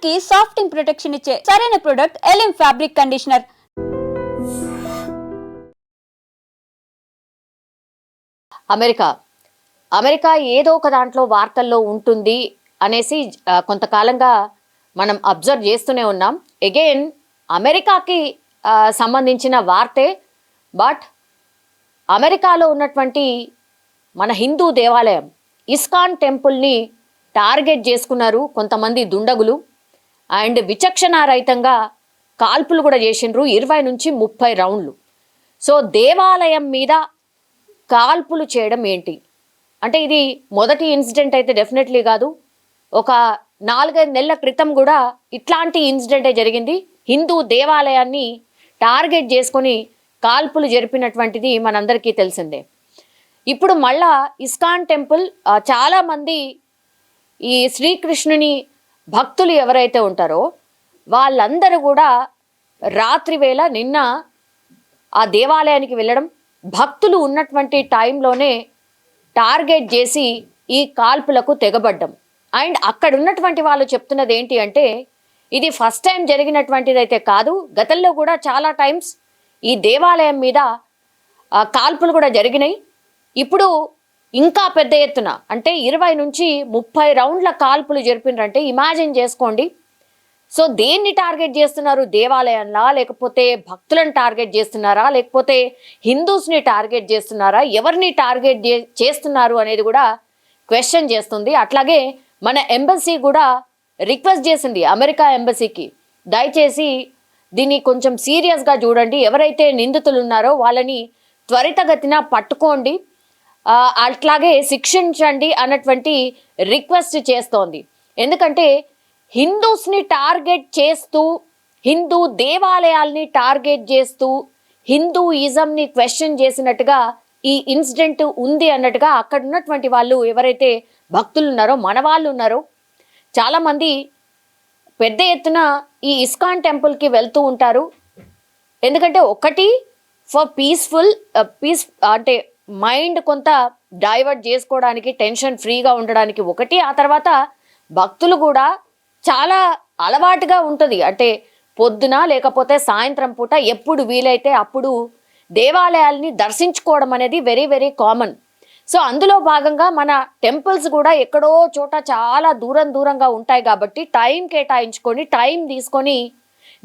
కి సాఫ్టింగ్ ప్రొటెక్షన్ ఇచ్చే సరైన ప్రొడక్ట్ ఎలిమ్ ఫ్యాబ్రిక్ కండిషనర్. అమెరికా ఏదో ఒక దాంట్లో వార్తల్లో ఉంటుంది అనేసి కొంతకాలంగా మనం అబ్జర్వ్ చేస్తూనే ఉన్నాం. అగైన్ అమెరికాకి సంబంధించిన వార్తే, బట్ అమెరికాలో ఉన్నటువంటి మన హిందూ దేవాలయం ఇస్కాన్ టెంపుల్ని టార్గెట్ చేసుకున్నారు కొంతమంది దుండగులు. అండ్ విచక్షణారహితంగా కాల్పులు కూడా చేసిండ్రు, 20 నుంచి 30 రౌండ్లు. సో దేవాలయం మీద కాల్పులు చేయడం ఏంటి అంటే ఇది మొదటి ఇన్సిడెంట్ అయితే డెఫినెట్లీ కాదు. ఒక 4-5 నెలల క్రితం కూడా ఇట్లాంటి ఇన్సిడెంటే జరిగింది. హిందూ దేవాలయాన్ని టార్గెట్ చేసుకొని కాల్పులు జరిపినటువంటిది మనందరికీ తెలిసిందే. ఇప్పుడు మళ్ళా ఇస్కాన్ టెంపుల్ చాలామంది ఈ శ్రీకృష్ణుని భక్తులు ఎవరైతే ఉంటారో వాళ్ళందరూ కూడా రాత్రి వేళ నిన్న ఆ దేవాలయానికి వెళ్ళడం, భక్తులు ఉన్నటువంటి టైంలోనే టార్గెట్ చేసి ఈ కాల్పులకు తెగబడ్డం. అండ్ అక్కడ ఉన్నటువంటి వాళ్ళు చెప్తున్నది ఏంటి అంటే ఇది ఫస్ట్ టైం జరిగినటువంటిది అయితే కాదు, గతంలో కూడా చాలా టైమ్స్ ఈ దేవాలయం మీద కాల్పులు కూడా జరిగినాయి. ఇప్పుడు ఇంకా పెద్ద ఎత్తున అంటే 20 నుంచి 30 రౌండ్ల కాల్పులు జరిపినారంటే ఇమాజిన్ చేసుకోండి. సో దేన్ని టార్గెట్ చేస్తున్నారు? దేవాలయంలా, లేకపోతే భక్తులను టార్గెట్ చేస్తున్నారా, లేకపోతే హిందూస్ని టార్గెట్ చేస్తున్నారా, ఎవరిని టార్గెట్ చేస్తున్నారు అనేది కూడా క్వశ్చన్ చేస్తుంది. అట్లాగే మన ఎంబసీ కూడా రిక్వెస్ట్ చేసింది అమెరికా ఎంబసీకి, దయచేసి దీన్ని కొంచెం సీరియస్గా చూడండి, ఎవరైతే నిందితులు ఉన్నారో వాళ్ళని త్వరితగతిన పట్టుకోండి, అట్లాగే శిక్షించండి అన్నటువంటి రిక్వెస్ట్ చేస్తోంది. ఎందుకంటే హిందూస్ని టార్గెట్ చేస్తూ, హిందూ దేవాలయాల్ని టార్గెట్ చేస్తూ, హిందూయిజంని క్వశ్చన్ చేసినట్టుగా ఈ ఇన్సిడెంట్ ఉంది అన్నట్టుగా అక్కడ ఉన్నటువంటి వాళ్ళు ఎవరైతే భక్తులు ఉన్నారో, మన వాళ్ళు ఉన్నారో, చాలామంది పెద్ద ఎత్తున ఈ ఇస్కాన్ టెంపుల్కి వెళ్తూ ఉంటారు. ఎందుకంటే ఒకటి ఫర్ పీస్ అంటే మైండ్ కొంత డైవర్ట్ చేసుకోవడానికి, టెన్షన్ ఫ్రీగా ఉండడానికి ఒకటి. ఆ తర్వాత భక్తులు కూడా చాలా అలవాటుగా ఉంటుంది, అంటే పొద్దున లేకపోతే సాయంత్రం పూట ఎప్పుడు వీలైతే అప్పుడు దేవాలయాల్ని దర్శించుకోవడం అనేది వెరీ వెరీ కామన్. సో అందులో భాగంగా మన టెంపుల్స్ కూడా ఎక్కడో చోట చాలా దూరంగా ఉంటాయి కాబట్టి టైం కేటాయించుకొని, టైం తీసుకొని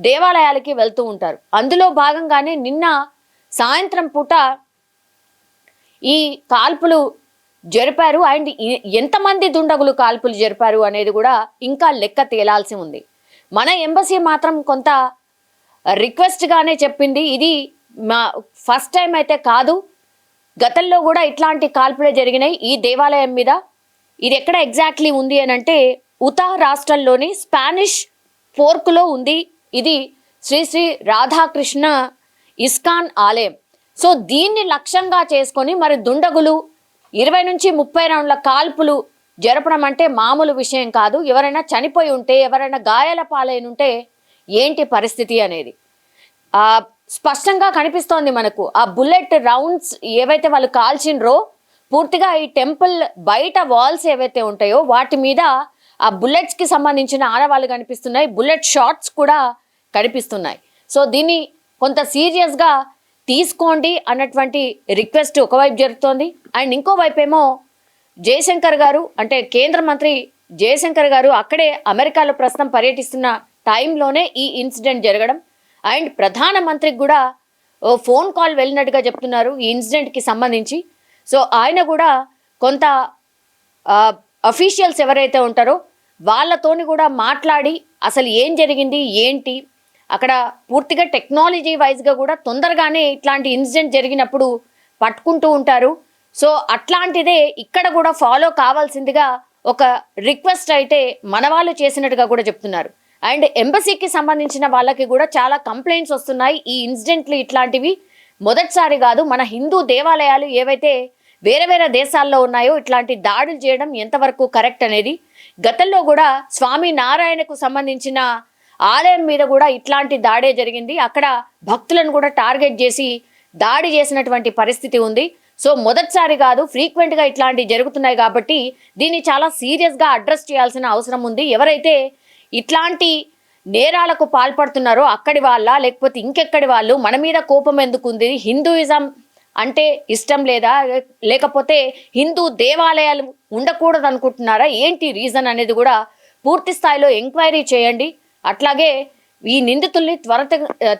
దేవాలయాలకి వెళ్తూ ఉంటారు. అందులో భాగంగానే నిన్న సాయంత్రం పూట ఈ కాల్పులు జరిపారు. అండ్ ఎంతమంది దుండగులు కాల్పులు జరిపారు అనేది కూడా ఇంకా లెక్క తేలాల్సి ఉంది. మన ఎంబసీ మాత్రం కొంత రిక్వెస్ట్గానే చెప్పింది, ఇది మా ఫస్ట్ టైం అయితే కాదు, గతంలో కూడా ఇట్లాంటి కాల్పులే జరిగినాయి ఈ దేవాలయం మీద. ఇది ఎక్కడ ఎగ్జాక్ట్లీ ఉంది అని అంటే ఉతా రాష్ట్రంలోని స్పానిష్ ఫోర్క్లో ఉంది. ఇది శ్రీ శ్రీ రాధాకృష్ణ ఇస్కాన్ ఆలయం. సో దీన్ని లక్ష్యంగా చేసుకొని మరి దుండగులు 20 నుంచి 30 రౌండ్ల కాల్పులు జరపడం అంటే మామూలు విషయం కాదు. ఎవరైనా చనిపోయి ఉంటే, ఎవరైనా గాయాల పాలైనుంటే ఏంటి పరిస్థితి అనేది స్పష్టంగా కనిపిస్తోంది మనకు. ఆ బుల్లెట్ రౌండ్స్ ఏవైతే వాళ్ళు కాల్చిండ్రో పూర్తిగా ఈ టెంపుల్ బయట వాల్స్ ఏవైతే ఉంటాయో వాటి మీద ఆ బుల్లెట్స్కి సంబంధించిన ఆనవాళ్ళు కనిపిస్తున్నాయి, బుల్లెట్ షాట్స్ కూడా కనిపిస్తున్నాయి. సో దీన్ని కొంత సీరియస్గా తీసుకోండి అన్నటువంటి రిక్వెస్ట్ ఒకవైపు జరుగుతోంది. అండ్ ఇంకోవైపు ఏమో జయశంకర్ గారు, అంటే కేంద్ర మంత్రి జయశంకర్ గారు అక్కడే అమెరికాలో ప్రస్తుతం పర్యటిస్తున్న టైంలోనే ఈ ఇన్సిడెంట్ జరగడం. అండ్ ప్రధానమంత్రికి కూడా ఫోన్ కాల్ వెళ్ళినట్టుగా చెప్తున్నారు ఈ ఇన్సిడెంట్కి సంబంధించి. సో ఆయన కూడా కొంత అఫీషియల్స్ ఎవరైతే ఉంటారో వాళ్ళతోని కూడా మాట్లాడి అసలు ఏం జరిగింది ఏంటి, అక్కడ పూర్తిగా టెక్నాలజీ వైజ్గా కూడా తొందరగానే ఇట్లాంటి ఇన్సిడెంట్ జరిగినప్పుడు పట్టుకుంటూ ఉంటారు. సో అట్లాంటిదే ఇక్కడ కూడా ఫాలో కావాల్సిందిగా ఒక రిక్వెస్ట్ అయితే మన వాళ్ళు చేసినట్టుగా కూడా చెప్తున్నారు. అండ్ ఎంబసీకి సంబంధించిన వాళ్ళకి కూడా చాలా కంప్లైంట్స్ వస్తున్నాయి. ఈ ఇన్సిడెంట్లు ఇట్లాంటివి మొదటిసారి కాదు. మన హిందూ దేవాలయాలు ఏవైతే వేరే వేరే దేశాల్లో ఉన్నాయో ఇట్లాంటి దాడులు చేయడం ఎంతవరకు కరెక్ట్ అనేది, గతంలో కూడా స్వామి నారాయణకు సంబంధించిన ఆలయం మీద కూడా ఇట్లాంటి దాడే జరిగింది. అక్కడ భక్తులను కూడా టార్గెట్ చేసి దాడి చేసినటువంటి పరిస్థితి ఉంది. సో మొదటిసారి కాదు, ఫ్రీక్వెంట్గా ఇట్లాంటివి జరుగుతున్నాయి కాబట్టి దీన్ని చాలా సీరియస్గా అడ్రస్ చేయాల్సిన అవసరం ఉంది. ఎవరైతే ఇట్లాంటి నేరాలకు పాల్పడుతున్నారో అక్కడి వాళ్ళ లేకపోతే ఇంకెక్కడి వాళ్ళు, మన మీద కోపం ఎందుకుంది, హిందూయిజం అంటే ఇష్టం లేదా, లేకపోతే హిందూ దేవాలయాలు ఉండకూడదు అనుకుంటున్నారా, ఏంటి రీజన్ అనేది కూడా పూర్తి స్థాయిలో ఎంక్వైరీ చేయండి. అట్లాగే ఈ నిందితుల్ని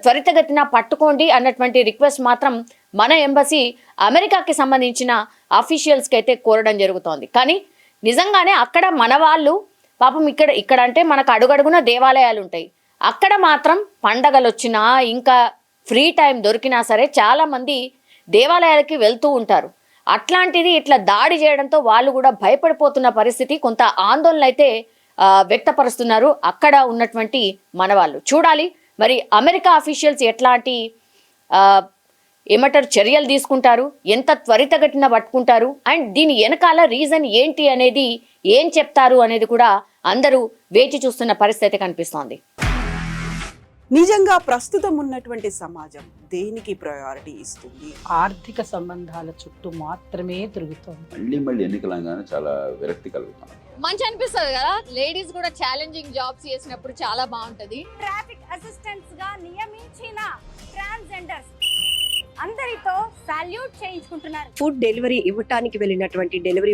త్వరితగతిన పట్టుకోండి అన్నటువంటి రిక్వెస్ట్ మాత్రం మన ఎంబసీ అమెరికాకి సంబంధించిన అఫీషియల్స్కి అయితే కోరడం జరుగుతోంది. కానీ నిజంగానే అక్కడ మన వాళ్ళు పాపం ఇక్కడ అంటే మనకు అడుగడుగున దేవాలయాలు ఉంటాయి, అక్కడ మాత్రం పండగలు వచ్చినా ఇంకా ఫ్రీ టైం దొరికినా సరే చాలామంది దేవాలయాలకి వెళ్తూ ఉంటారు. అట్లాంటిది ఇట్లా దాడి చేయడంతో వాళ్ళు కూడా భయపడిపోతున్న పరిస్థితి, కొంత ఆందోళన అయితే వ్యక్తపరుస్తున్నారు అక్కడ ఉన్నటువంటి మన వాళ్ళు. చూడాలి మరి అమెరికా అఫీషియల్స్ ఎట్లాంటి ఏమంటారు చర్యలు తీసుకుంటారు, ఎంత త్వరితగతిన పట్టుకుంటారు, అండ్ దీని వెనకాల రీజన్ ఏంటి అనేది ఏం చెప్తారు అనేది కూడా అందరూ వేచి చూస్తున్న పరిస్థితి కనిపిస్తోంది. నిజంగా ప్రస్తుతం ఉన్నటువంటి సమాజం దేనికి ప్రయారిటీ ఇస్తుంది? ఆర్థిక సంబంధాల చుట్టూ మాత్రమే తిరుగుతోంది. మళ్ళీ ఎన్నికలంగానే చాలా విరక్తి కలుగుతాను. మంచి అనిపిస్తుంది కదా, లేడీస్ కూడా ఛాలెంజింగ్ జాబ్స్ చేసినప్పుడు చాలా బాగుంటది. ట్రాఫిక్ అసిస్టెంట్స్ గా నియమించిన ట్రాన్స్జెండర్స్ అందరితో సాల్యూట్ చేయించుకుంటున్నారు. ఫుడ్ డెలివరీ ఇవ్వటానికి వెళ్ళినటువంటి డెలివరీ